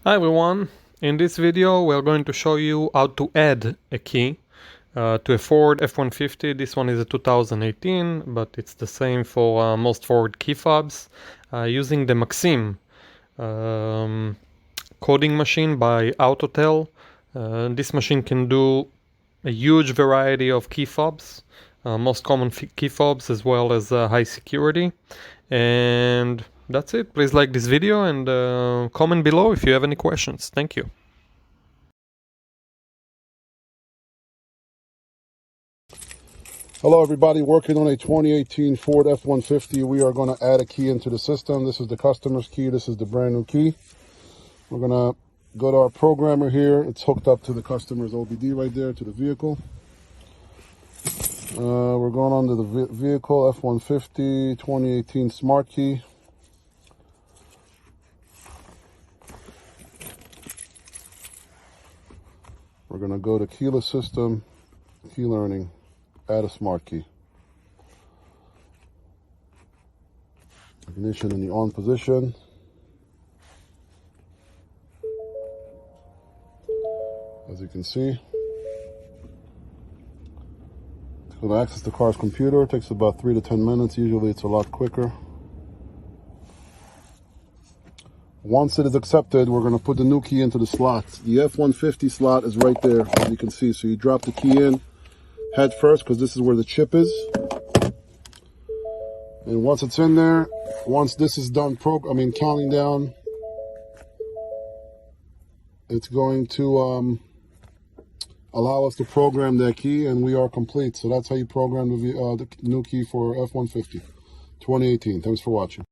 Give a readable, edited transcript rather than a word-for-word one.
Hi everyone, in this video we are going to show you how to add a key to a Ford F150. This one is a 2018, but it's the same for most Ford key fobs, using the Maxim coding machine by Autotel. This machine can do a huge variety of key fobs, most common key fobs, as well as high security. And that's it. Please like this video and comment below if you have any questions. Thank you. Hello everybody, working on a 2018 Ford F150. We are going to add a key into the system. This is the customer's key. This is the brand new key. We're going to go to our programmer here. It's hooked up to the customer's OBD right there, to the vehicle. We're going on to the vehicle, F150 2018 smart key. We're going to go to keyless system, key learning, add a smart key. Ignition in the on position. As you can see, it's going to access the car's computer. It takes about 3 to 10 minutes. Usually it's a lot quicker. Once it is accepted, we're going to put the new key into the slot. The F150 slot is right there, as you can see. So you drop the key in head first, because this is where the chip is. And once it's in there, once this is done counting down, it's going to allow us to program that key, and we are complete. So that's how you program the new key for F150 2018. Thanks for watching.